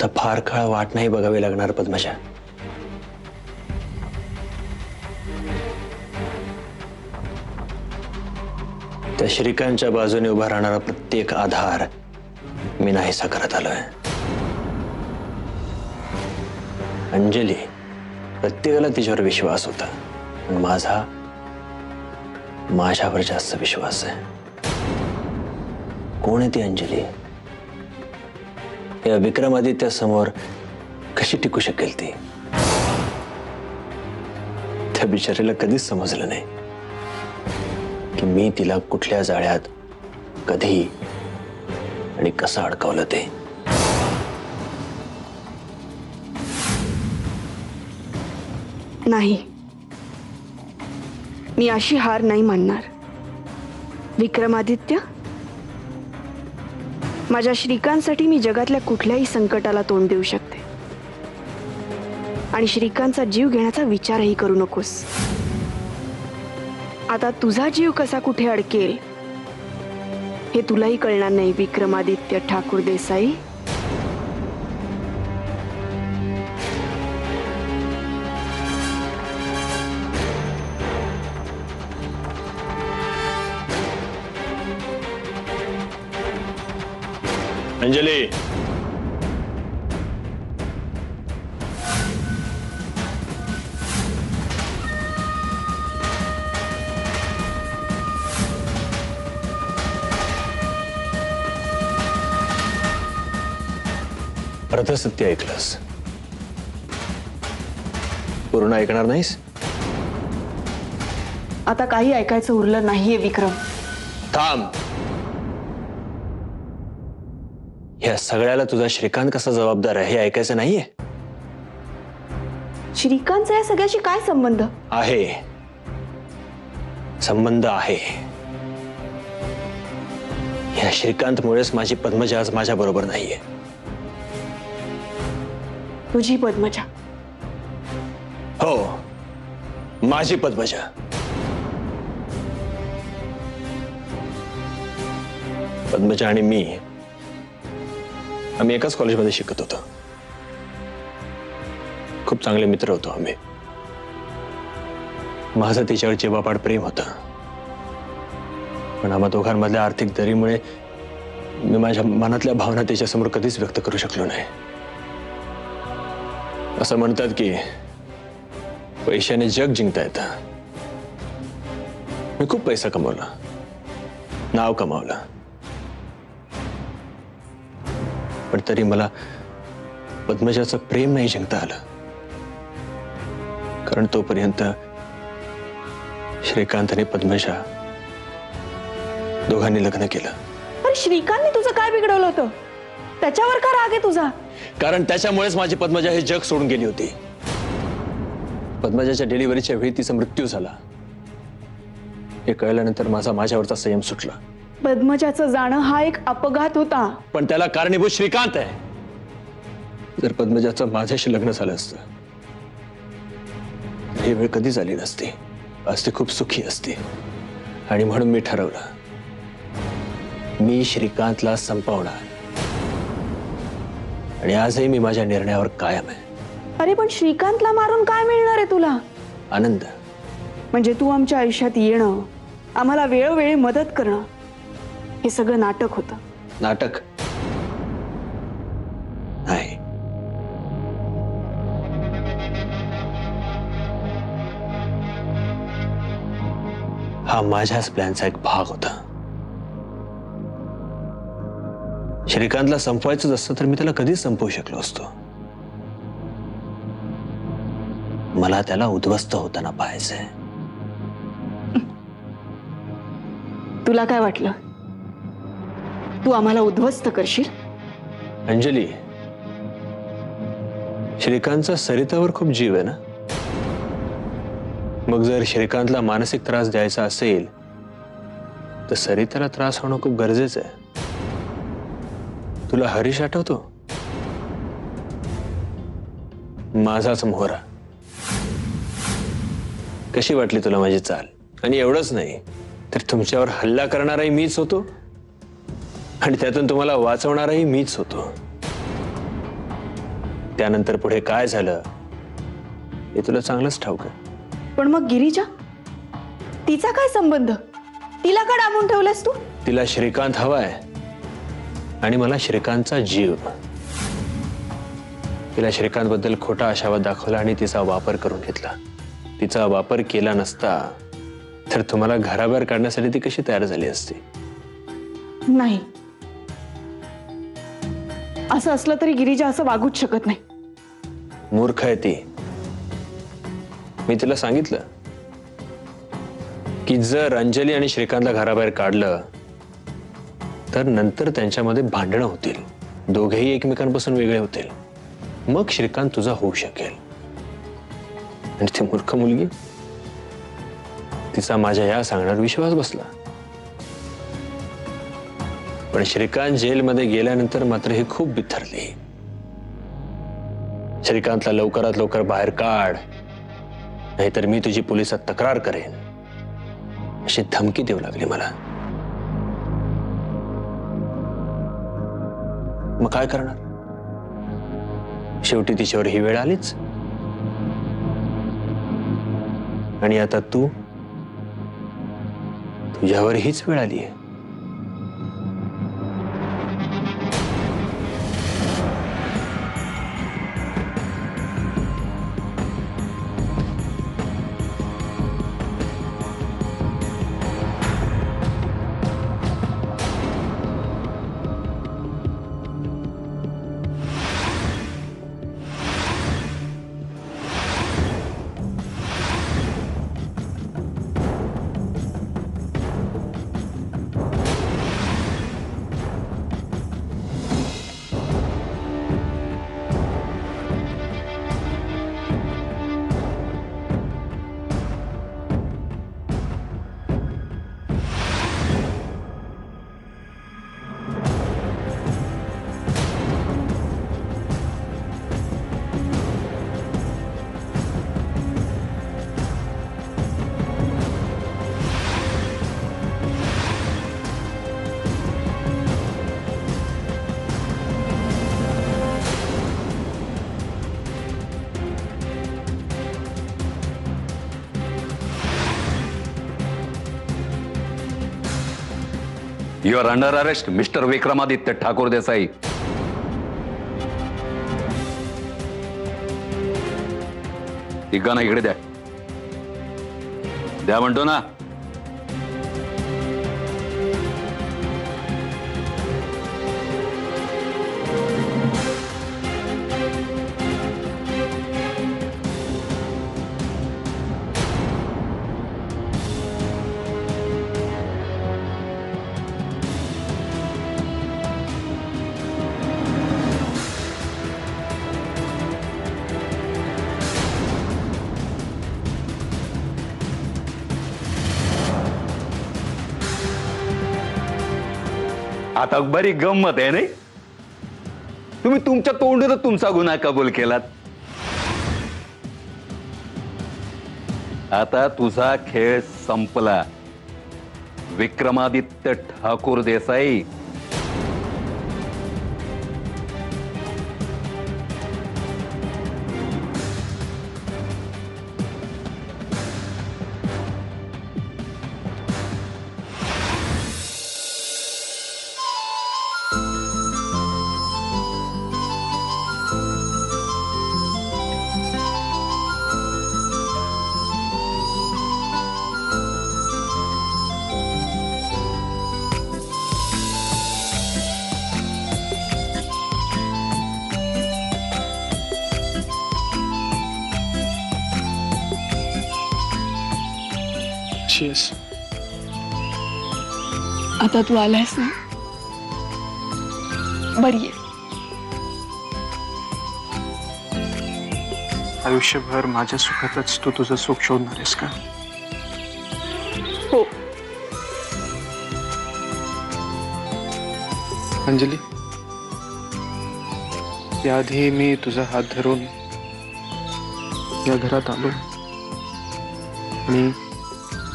आता फार काळ वाट नाही बघावी लागणार पद्मजा. त्या श्रीकांतच्या बाजूने उभा राहणारा प्रत्येक आधार मी नाहीसा करत आलोय. अंजली, प्रत्येकाला तिच्यावर विश्वास होता, पण माझ्यावर जास्त विश्वास आहे. कोण आहे ती अंजली? या विक्रमादित्य समोर कशी टिकू शकेल ती? त्या बिचारीला कधीच समजलं नाही की मी तिला कुठल्या जाळ्यात कधी आणि कसं अडकवलं ते. नाही, मी अशी हार नाही मानणार. विक्रमादित्य, माझ्या श्रीकांतसाठी मी जगातल्या कुठल्याही संकटाला तोंड देऊ शकते, आणि श्रीकांतचा जीव घेण्याचा विचारही करू नकोस. आता तुझा जीव कसा कुठे अडकेल हे तुलाही कळणार नाही विक्रमादित्य ठाकूर देसाई. अंजली, अर्धसत्य ऐकलंस, पूर्ण ऐकणार नाहीस? आता काही ऐकायचं उरलं नाहीये विक्रम. थांब. या सगळ्याला तुझा श्रीकांत कसा जबाबदार आहे हे ऐकायचं नाहीये? श्रीकांतचा या सगळ्याशी काय संबंध आहे? संबंध आहे. या श्रीकांतमुळेच माझी पद्मजा आज माझ्या बरोबर नाहीये. तुझी पद्मजा? हो, माझी पद्मजा. पद्मजा आणि मी आम्ही एकाच कॉलेजमध्ये शिकत होतो. खूप चांगले मित्र होतो आम्ही. माझं तिच्यावर जीवापाड प्रेम होतं, पण आम्हा दोघांमधल्या आर्थिक दरीमुळे मी माझ्या मनातल्या भावना तिच्यासमोर कधीच व्यक्त करू शकलो नाही. असं म्हणतात की पैशाने जग जिंकता येतं. मी खूप पैसा कमवला, नाव कमावलं, पण तरी मला पद्मजाचं प्रेम नाही जिंकता आलं, कारण तोपर्यंत श्रीकांत आणि पद्मजा दोघांनी लग्न केलं. पण श्रीकांतने तुझं काय बिघडवलं होतं? त्याच्यावर का राग आहे तुझा? कारण त्याच्यामुळेच माझी पद्मजा हे जग सोडून गेली होती. पद्मजाच्या डिलिव्हरीच्या वेळी तिचा मृत्यू झाला हे कळल्यानंतर माझ्यावरचा संयम सुटला. पद्मजाचं जाणं हा एक अपघात होता, पण त्याला कारणीभूत श्रीकांत आहे. जर पद्मजाचं माझ्याशी लग्न झालं असतं तर ही वेळ कधी झाली नसती. आज ती खूप सुखी असती. आणि म्हणून मी ठरवलं, मी श्रीकांतला संपवणार. आणि आजही मी माझ्या निर्णयावर कायम आहे. अरे पण श्रीकांतला मारून काय मिळणार आहे तुला? आनंद. म्हणजे तू आमच्या आयुष्यात येणं, आम्हाला वेळोवेळी मदत करणं, हे सगळं नाटक होतं? नाटक नाही. हा माझ्याच प्लॅनचा एक भाग होता. श्रीकांतला संपवायचंच असतं तर मी त्याला कधीच संपवू शकलो असतो. मला त्याला उद्ध्वस्त होताना पाहायचंय. तुला काय वाटलं तू आम्हाला उद्ध्वस्त करशील? अंजली, श्रीकांतचा सरितावर खूप जीव आहे ना. मग जर श्रीकांतला मानसिक त्रास द्यायचा असेल तर सरिताला त्रास होणं खूप गरजेचं आहे. तुला हरीश आठवतो? माझाच मोहरा. कशी वाटली तुला माझी चाल? आणि एवढंच नाही तर तुमच्यावर हल्ला करणाराही मीच होतो आणि त्यातून तुम्हाला वाचवणाराही मीच होतो. त्यानंतर पुढे काय झालं हे तुला चांगलंच ठाऊक आहे. पण मग गिरिजा, तिचा काय संबंध? तिला का डांबून ठेवलंस तू? तिला श्रीकांत हवाय आणि मला श्रीकांतचा जीव. तिला श्रीकांत बद्दल खोटा आशावाद दाखवला आणि तिचा वापर करून घेतला. तिचा वापर केला नसता तर तुम्हाला घराबाहेर काढण्यासाठी ती कशी तयार झाली असती? नाही, असं असलं तरी गिरिजा असं वागूच शकत नाही. मूर्ख आहे ती. मी तिला सांगितलं की जर अंजली आणि श्रीकांतला घराबाहेर काढलं तर नंतर त्यांच्यामध्ये भांडणं होतील, दोघेही एकमेकांपासून वेगळे होतील, मग श्रीकांत तुझा होऊ शकेल. आणि ती मूर्ख मुलगी, तिचा माझ्या या सांगण्यावर विश्वास बसला. पण श्रीकांत जेलमध्ये गेल्यानंतर मात्र ही खूप बिथरली. श्रीकांतला लवकरात लवकर बाहेर काढ, नाहीतर मी तुझी पोलिसात तक्रार करेन, अशी धमकी देऊ लागली मला. मग काय करणार? शेवटी तिच्यावर ही वेळ आलीच. आणि आता तुझ्यावर हीच वेळ आली आहे. You are under arrest, Mr. Vikramaditya Thakur Desai. तिघांना इकडे द्या. द्या म्हणतो ना. आता बरी गंमत आहे नाही. तुम्ही तुमच्या तोंडात तुमचा गुन्हा कबूल केलात. आता तुझा खेळ संपला विक्रमादित्य ठाकूर देसाई. आता तू आलायस ना, बरी आहे. आयुष्यभर माझ्या सुखातच तू तुझं सुख शोधणार आहेस का? हो. अंजली, याआधी मी तुझा हात धरून या घरात आलो आणि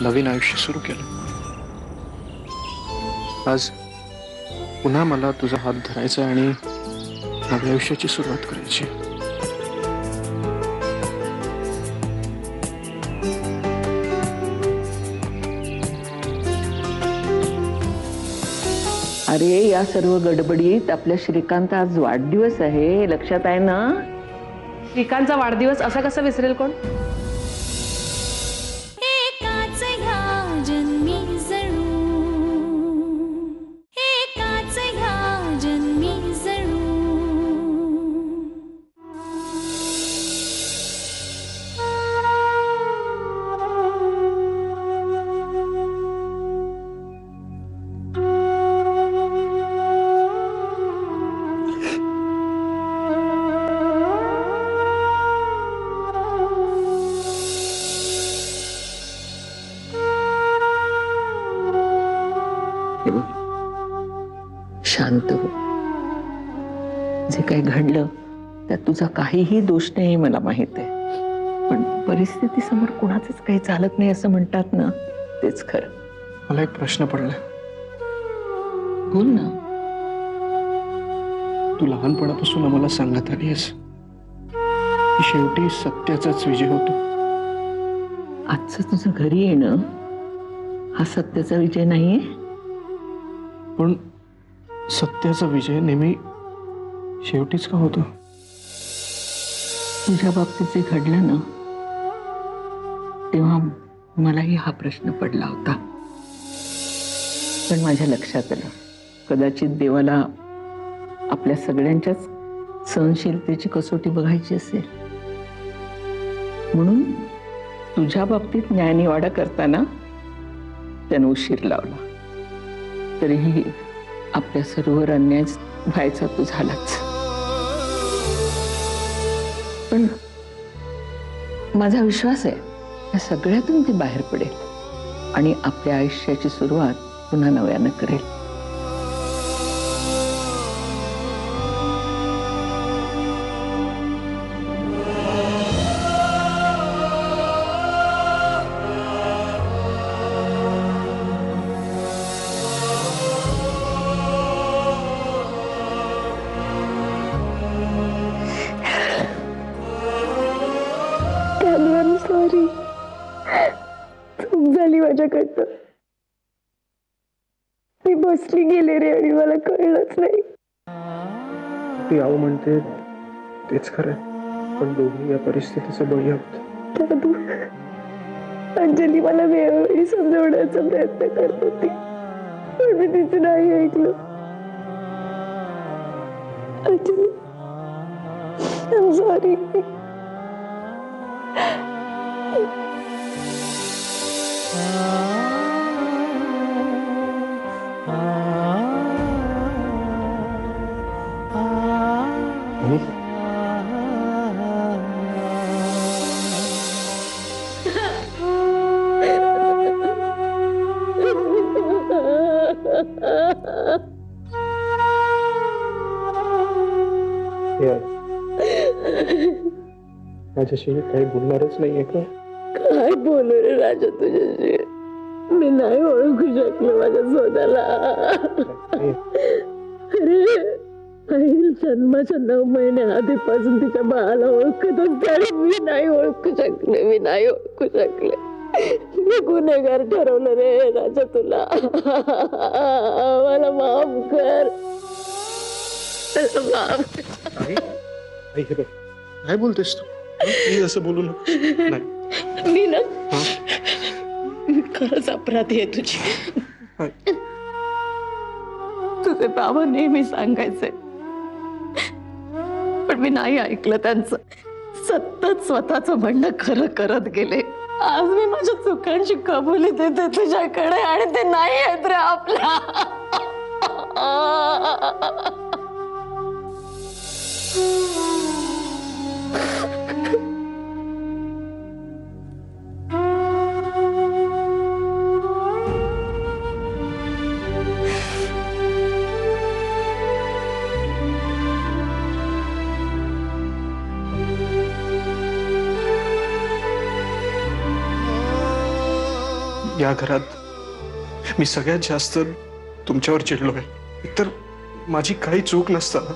नवीन आयुष्य सुरू केलं. आज पुन्हा मला तुझा हात धरायचा आणि नव्या आयुष्याची सुरुवात करायची. अरे या सर्व गडबडीत आपल्या श्रीकांत आज वाढदिवस आहे हे लक्षात आहे ना? श्रीकांतचा वाढदिवस असा कसा विसरेल कोण? एकाच ह्या जन्मी जणू एकाच ह्या जन्मी जणू हे बघ, शांत हो. जे काही घडलं त्यात तुझा काहीही दोष नाही मला माहित आहे, पण परिस्थिती समोर कुणाचंच काही चालत नाही असं म्हणतात ना, तेच खरं. मला एक प्रश्न पडलाय. बोल ना. तू लहानपणापासून आम्हाला सांगत आलीस की शेवटी सत्याचाच विजय होतो. आजचं तुझं घरी येणं हा सत्याचा विजय नाहीये. पण सत्याचा विजय नेहमी शेवटीच का होतो? तुझ्या बाबतीत जे घडलं ना, तेव्हा मलाही हा प्रश्न पडला होता. पण माझ्या लक्षात आलं, कदाचित देवाला आपल्या सगळ्यांच्याच सहनशीलतेची कसोटी बघायची असेल, म्हणून तुझ्या बाबतीत न्यायनिवाडा करताना त्यानं उशीर लावला. तरीही आपल्या सर्व अन्याय व्हायचा तो झालाच. पण माझा विश्वास आहे या सगळ्यातून ती बाहेर पडेल आणि आपल्या आयुष्याची सुरुवात पुन्हा नव्यानं करेल. सॉरी, चूक झाली माझ्याकडनं. मी बसली गेले रे आणि मला कळलंच नाही. ती आऊ म्हणते तेच खरं, पण दोघी या परिस्थितीचा बळी आहोत. दादू, अंजली मला वेळोवेळी समजवण्याचा प्रयत्न करत होती, पण मी तिचं नाही ऐकलं. Anjali, I'm sorry. माझ्याशी काही बोलणारच नाहीये का? काय बोलू रे राजा तुझ्याशी? मी नाही ओळखू शकले माझ्या स्वतःला. अरे आई जन्माच्या 9 महिने आधीपासून तिच्या बाळाला ओळखत असते आणि मी नाही ओळखू शकले. मी गुन्हेगार ठरवलं रे राजा तुला. मला माफ कर. माफ कर. आई हे बघ, काय बोलतेस तू? प्लीज असं बोलू नका. नाही. मी ना खरंच अपराधी आहे तुझी. तुझे बाबा नेहमी सांगायचे, पण मी नाही ऐकलं त्यांचं. सतत स्वतःचं म्हणणं खरं करत गेले. आज मी माझ्या चुकांची कबुली देते तुझ्याकडे आणि ते नाही आहेत रे आपला. या घरात मी सगळ्यात जास्त तुमच्यावर चिडलोय. तर माझी काही चूक नसताना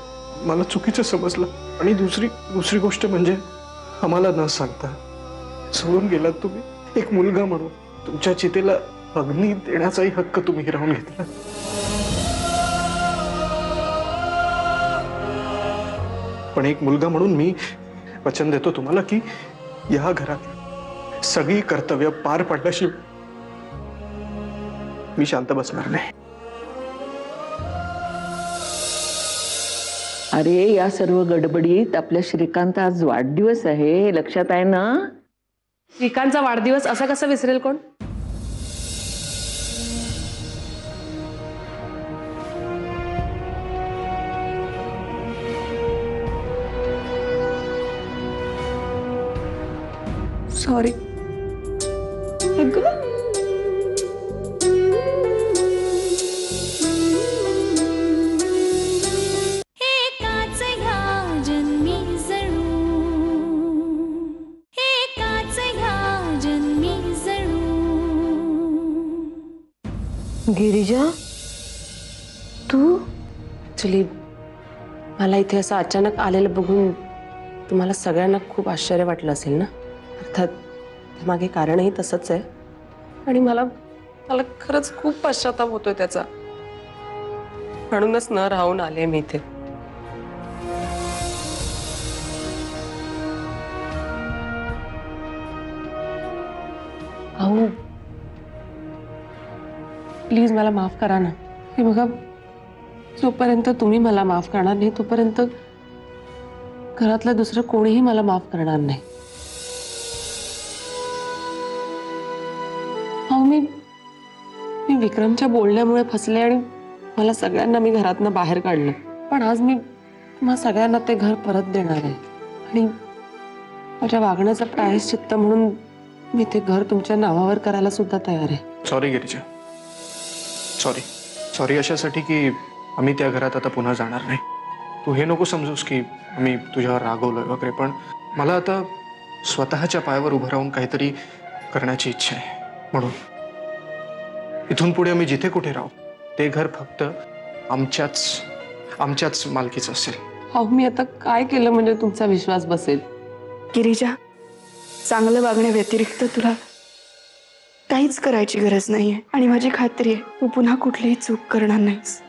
मला चुकीचं समजलं. आणि दुसरी गोष्ट म्हणजे आम्हाला न सांगता सोडून गेलात तुम्ही. एक मुलगा म्हणून तुमच्या चितेला अग्नी देण्याचाही हक्क तुम्ही हिरावून घेतला. पण एक मुलगा म्हणून मी वचन देतो तुम्हाला की या घरात सगळी कर्तव्य पार पडल्याशिवाय मी शांत बसणार नाही. अरे या सर्व गडबडीत आपल्या श्रीकांत आज वाढदिवस आहे हे लक्षात आहे ना? श्रीकांतचा वाढदिवस असा कसा विसरेल कोण? सॉरी. एकाच ह्या जन्मी जणू एकाच ह्या जन्मी जणू. गिरिजा, तू? ऍक्च्युली मला इथे असं अचानक आलेलं बघून तुम्हाला सगळ्यांना खूप आश्चर्य वाटलं असेल ना. अर्थात मागे कारणही तसंच आहे आणि मला मला खरंच खूप पश्चाताप होतोय त्याचा. म्हणूनच न राहून आले मी इथे. अहो प्लीज मला माफ करा ना. हे बघा, जोपर्यंत तुम्ही मला माफ करणार नाही तोपर्यंत घरातलं दुसरं कोणीही मला माफ करणार नाही. अहो मी विक्रमच्या बोलण्यामुळे फसले आणि मला सगळ्यांना मी घरातनं बाहेर काढलं. पण आज मी तुम्हा सगळ्यांना ते घर परत देणार आहे आणि माझ्या वागण्याचं प्रायश्चित्त म्हणून मी ते घर तुमच्या नावावर करायला सुद्धा तयार आहे. सॉरी गिरिजा, सॉरी अशासाठी की आम्ही त्या घरात आता पुन्हा जाणार नाही. तू हे नको समजूस की आम्ही तुझ्यावर रागवलोय वगैरे, पण मला आता स्वतःच्या पायावर उभं राहून काहीतरी करण्याची इच्छा आहे. म्हणून इथून पुढे आम्ही जिथे कुठे राहू ते घर फक्त आमच्याच मालकीचं असेल. अहो मी आता काय केलं म्हणजे तुमचा विश्वास बसेल? गिरिजा, चांगलं वागण्या व्यतिरिक्त तुला काहीच करायची गरज नाहीये आणि माझी खात्री आहे तू पुन्हा कुठलीही चूक करणार नाहीस.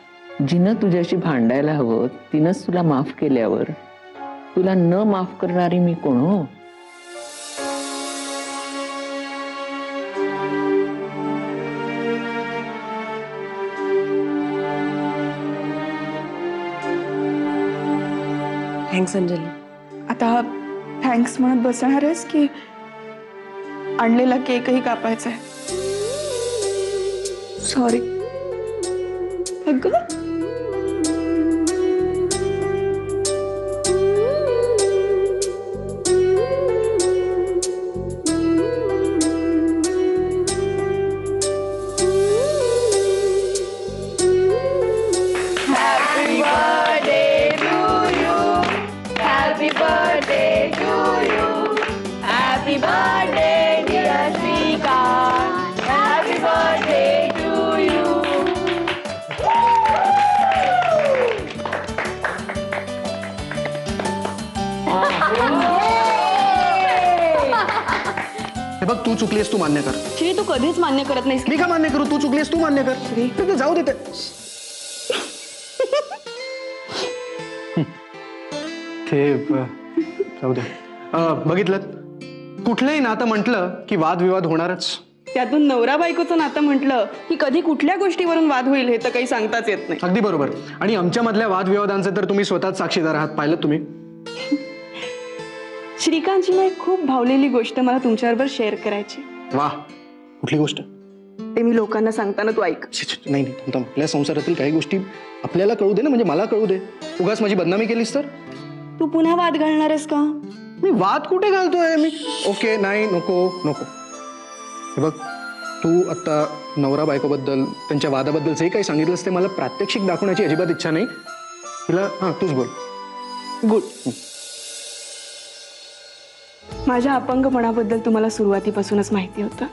जिनं तुझ्याशी भांडायला हवं तिनंच तुला माफ केल्यावर तुला न माफ करणारी मी कोण हो? थँक्स अंजली. आता थँक्स म्हणत बसणार आहेस की आणलेला केकही कापायचा आहे? सॉरी. अगं हे बघ, तू चुकलीस, तू मान्य कर. श्री, तू कधीच मान्य करत नाहीस. मी का मान्य करू? तू चुकलीस, तू मान्य कर. ठीक आहे, जाऊ दे ते. जाऊ दे. बघितलं, कुठलंही नातं म्हटलं की वादविवाद होणारच. त्यातून नवरा बायकोचं नातं म्हटलं की कधी कुठल्या गोष्टीवरून वाद होईल हे तर काही सांगताच येत नाही. अगदी बरोबर. आणि आमच्या मधल्या वादविवादांचे तर तुम्ही स्वतःच साक्षीदार आहात. पाहिलं तुम्ही. श्रीकांतची ना एक खूप भावलेली गोष्ट मला तुमच्याबरोबर शेअर करायची. वा, कुठली गोष्ट? ते मी लोकांना सांगताना तू ऐक. नाही नाही, आपल्या संसारातील काही गोष्टी आपल्याला कळू दे ना, म्हणजे मला कळू दे. उगाच माझी बदनामी केलीस तर? तू पुन्हा वाद घालणार आहेस का? मी वाद कुठे घालतोय मी? ओके, नाही, नको नको. हे बघ, तू आता नवरा बायकोबद्दल त्यांच्या वादाबद्दल जे काही सांगितलंस ते मला प्रात्यक्षिक दाखवण्याची अजिबात इच्छा नाही. तिला तूच बोल. गुड. माझ्या अपंगपणाबद्दल तुम्हाला सुरुवातीपासूनच माहिती होतं,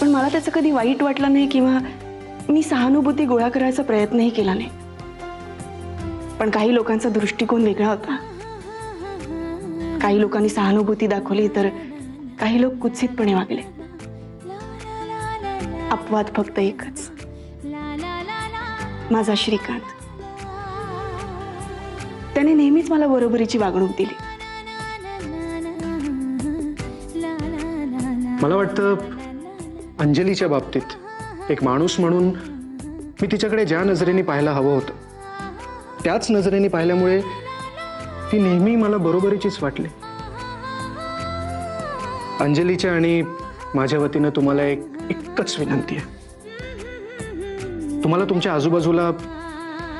पण मला त्याचं कधी वाईट वाटलं नाही किंवा मी सहानुभूती गोळा करायचा प्रयत्नही केला नाही. पण काही लोकांचा दृष्टिकोन वेगळा होता. काही लोकांनी सहानुभूती दाखवली तर काही लोक कुत्सितपणे वागले. अपवाद फक्त एकच, माझा श्रीकांत. त्याने नेहमीच मला बरोबरीची वागणूक दिली. मला वाटतं अंजलीच्या बाबतीत एक माणूस म्हणून मी तिच्याकडे ज्या नजरेने पाहायला हवं होतं त्याच नजरेने पाहिल्यामुळे ती नेहमी मला बरोबरीचीच वाटली. अंजलीच्या आणि माझ्या वतीनं तुम्हाला एकच विनंती आहे. तुम्हाला तुमच्या आजूबाजूला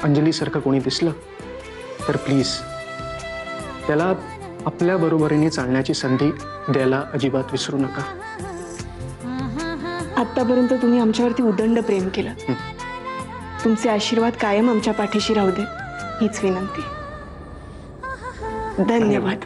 अंजलीसारखं कोणी दिसलं तर प्लीज त्याला आपल्या बरोबरीने चालण्याची संधी द्यायला अजिबात विसरू नका. आतापर्यंत तुम्ही आमच्यावरती उदंड प्रेम केलं. तुमचे आशीर्वाद कायम आमच्या पाठीशी राहू दे हीच विनंती. धन्यवाद.